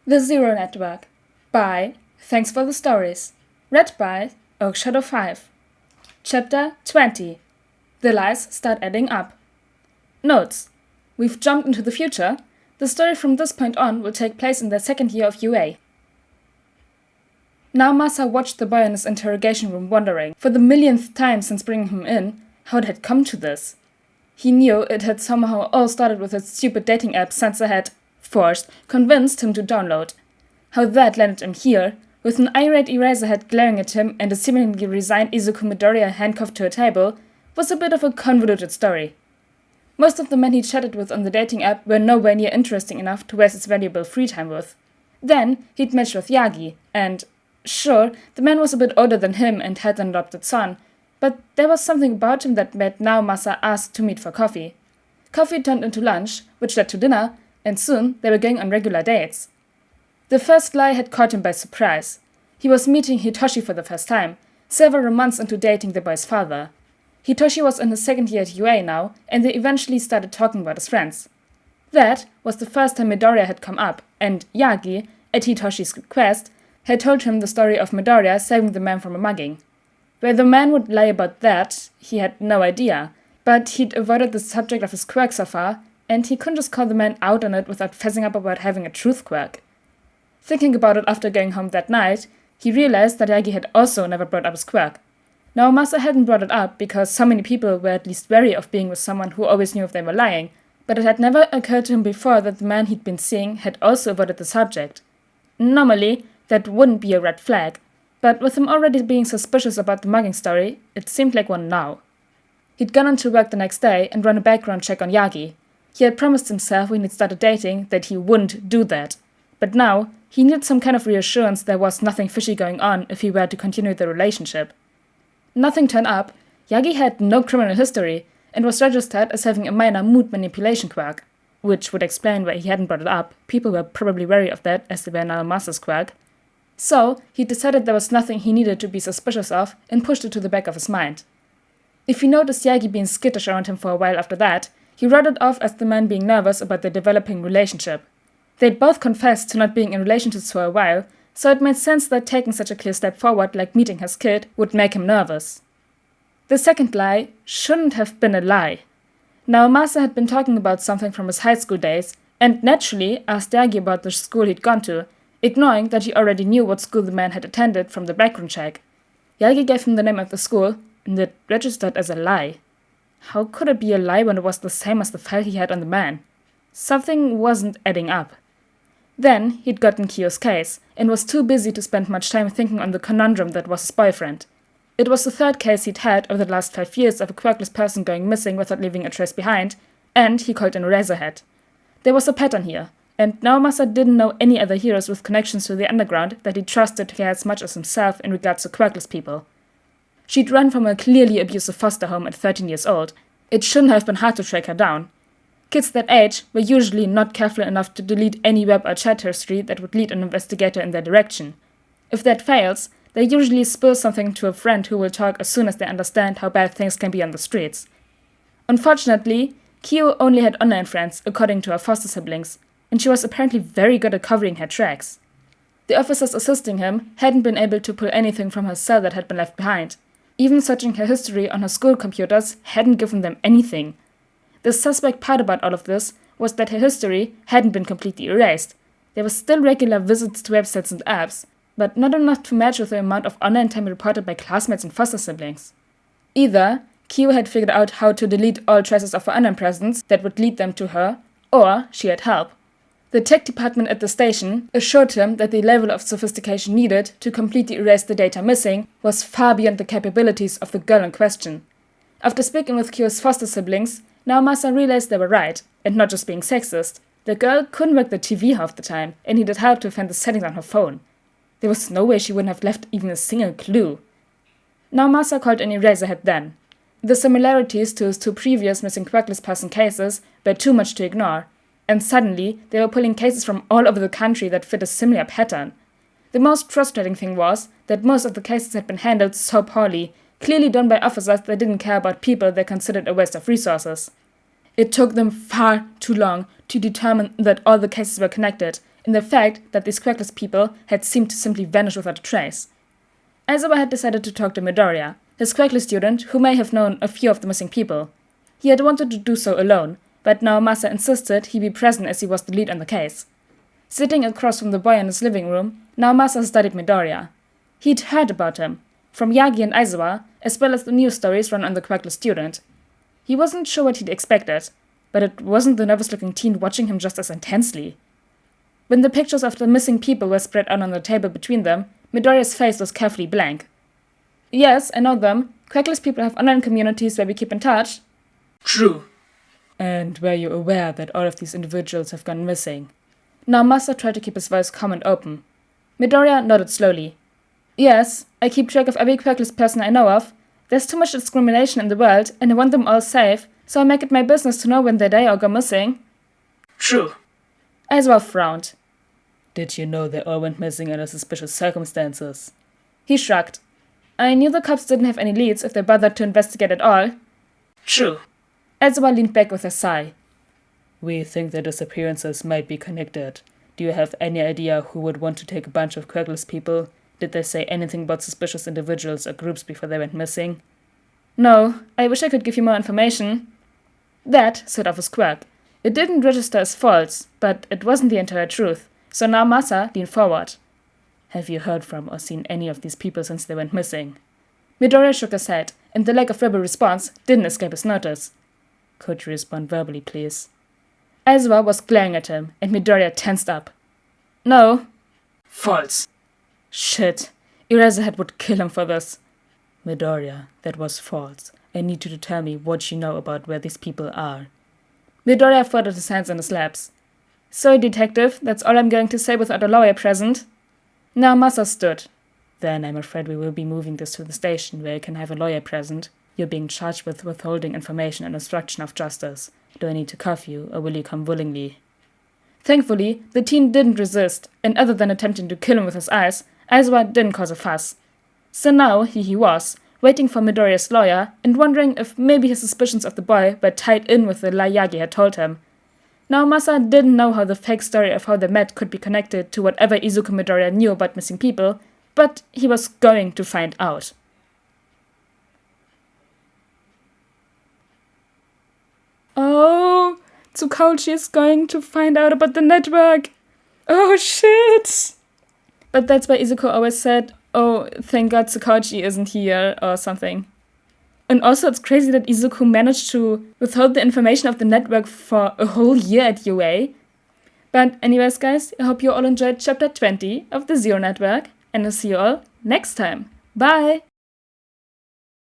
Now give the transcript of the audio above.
The Zero Network by Thx4thestories. Read by Oakshadow5. Chapter 20. The lies start adding up. Notes: we've jumped into the future. The story from this point on will take place in the second year of UA. Now Masa watched the boy in his interrogation room, wondering, for the millionth time since bringing him in, how it had come to this. He knew it had somehow all started with that stupid dating app Sansa had convinced him to download. How that landed him here, with an irate Eraserhead glaring at him and a seemingly resigned Izuku Midoriya handcuffed to a table, was a bit of a convoluted story. Most of the men he chatted with on the dating app were nowhere near interesting enough to waste his valuable free time with. Then he'd matched with Yagi, and sure, the man was a bit older than him and had an adopted son, but there was something about him that made now Masa ask to meet for coffee. Coffee turned into lunch, which led to dinner, and soon they were going on regular dates. The first lie had caught him by surprise. He was meeting Hitoshi for the first time, several months into dating the boy's father. Hitoshi was in his second year at UA now, and they eventually started talking about his friends. That was the first time Midoriya had come up, and Yagi, at Hitoshi's request, had told him the story of Midoriya saving the man from a mugging. Where the man would lie about that, he had no idea, but he'd avoided the subject of his quirk so far, and he couldn't just call the man out on it without fessing up about having a truth quirk. Thinking about it after going home that night, he realized that Yagi had also never brought up his quirk. Now Masa hadn't brought it up because so many people were at least wary of being with someone who always knew if they were lying, but it had never occurred to him before that the man he'd been seeing had also avoided the subject. Normally, that wouldn't be a red flag, but with him already being suspicious about the mugging story, it seemed like one now. He'd gone on to work the next day and run a background check on Yagi. He had promised himself when he'd started dating that he wouldn't do that, but now he needed some kind of reassurance there was nothing fishy going on if he were to continue the relationship. Nothing turned up. Yagi had no criminal history and was registered as having a minor mood manipulation quirk, which would explain why he hadn't brought it up. People were probably wary of that as they were now Masa's quirk. So he decided there was nothing he needed to be suspicious of and pushed it to the back of his mind. If he noticed Yagi being skittish around him for a while after that, he wrote it off as the man being nervous about their developing relationship. They'd both confessed to not being in relationships for a while, so it made sense that taking such a clear step forward like meeting his kid would make him nervous. The second lie shouldn't have been a lie. Now Masa had been talking about something from his high school days, and naturally asked Yagi about the school he'd gone to, ignoring that he already knew what school the man had attended from the background check. Yagi gave him the name of the school, and it registered as a lie. How could it be a lie when it was the same as the file he had on the man? Something wasn't adding up. Then he'd gotten Kyo's case, and was too busy to spend much time thinking on the conundrum that was his boyfriend. It was the third case he'd had over the last 5 years of a quirkless person going missing without leaving a trace behind, and he called in Eraserhead. There was a pattern here, and now Masa didn't know any other heroes with connections to the underground that he trusted here as much as himself in regards to quirkless people. She'd run from a clearly abusive foster home at 13 years old. It shouldn't have been hard to track her down. Kids that age were usually not careful enough to delete any web or chat history that would lead an investigator in their direction. If that fails, they usually spill something to a friend who will talk as soon as they understand how bad things can be on the streets. Unfortunately, Kyo only had online friends, according to her foster siblings, and she was apparently very good at covering her tracks. The officers assisting him hadn't been able to pull anything from her cell that had been left behind. Even searching her history on her school computers hadn't given them anything. The suspect part about all of this was that her history hadn't been completely erased. There were still regular visits to websites and apps, but not enough to match with the amount of online time reported by classmates and foster siblings. Either Kyo had figured out how to delete all traces of her online presence that would lead them to her, or she had help. The tech department at the station assured him that the level of sophistication needed to completely erase the data missing was far beyond the capabilities of the girl in question. After speaking with Kyo's foster siblings, now Masa realized they were right, and not just being sexist. The girl couldn't work the TV half the time, and needed help to find the settings on her phone. There was no way she wouldn't have left even a single clue. Now Masa called in Eraserhead then. The similarities to his 2 previous missing quirkless person cases were too much to ignore, and suddenly they were pulling cases from all over the country that fit a similar pattern. The most frustrating thing was that most of the cases had been handled so poorly, clearly done by officers that didn't care about people they considered a waste of resources. It took them far too long to determine that all the cases were connected, in the fact that these quirkless people had seemed to simply vanish without a trace. Aizawa had decided to talk to Midoriya, his quirkless student who may have known a few of the missing people. He had wanted to do so alone, but now Masa insisted he be present as he was the lead on the case. Sitting across from the boy in his living room, now Masa studied Midoriya. He'd heard about him, from Yagi and Aizawa, as well as the news stories run on the quirkless student. He wasn't sure what he'd expected, but it wasn't the nervous-looking teen watching him just as intensely. When the pictures of the missing people were spread out on the table between them, Midoriya's face was carefully blank. Yes, I know them. Quirkless people have online communities where we keep in touch. True. And were you aware that all of these individuals have gone missing? Now Masa tried to keep his voice calm and open. Midoriya nodded slowly. Yes, I keep track of every quirkless person I know of. There's too much discrimination in the world, and I want them all safe, so I make it my business to know when they die or go missing. True. Aizawa frowned. Did you know they all went missing under suspicious circumstances? He shrugged. I knew the cops didn't have any leads if they bothered to investigate at all. True. Aizawa leaned back with a sigh. We think their disappearances might be connected. Do you have any idea who would want to take a bunch of quirkless people? Did they say anything about suspicious individuals or groups before they went missing? No, I wish I could give you more information. That set off his quirk. It didn't register as false, but it wasn't the entire truth, so now Masa leaned forward. Have you heard from or seen any of these people since they went missing? Midoriya shook his head, and the lack of verbal response didn't escape his notice. Could you respond verbally, please? Aizawa was glaring at him, and Midoriya tensed up. No. False. Shit. Eraserhead would kill him for this. Midoriya, that was false. I need you to tell me what you know about where these people are. Midoriya folded his hands in his laps. Sorry, detective, that's all I'm going to say without a lawyer present. Now Masa stood. Then I'm afraid we will be moving this to the station where you can have a lawyer present. You're being charged with withholding information and obstruction of justice. Do I need to cuff you, or will you come willingly? Thankfully, the teen didn't resist, and other than attempting to kill him with his eyes, Aizawa didn't cause a fuss. So now here he was, waiting for Midoriya's lawyer, and wondering if maybe his suspicions of the boy were tied in with the lie Yagi had told him. Now Masa didn't know how the fake story of how they met could be connected to whatever Izuku Midoriya knew about missing people, but he was going to find out. Oh, Tsukauchi is going to find out about the network. Oh shit! But that's why Izuku always said, oh, thank God Tsukauchi isn't here, or something. And also it's crazy that Izuku managed to withhold the information of the network for a whole year at UA. But anyways guys, I hope you all enjoyed chapter 20 of the Zero Network, and I'll see you all next time. Bye!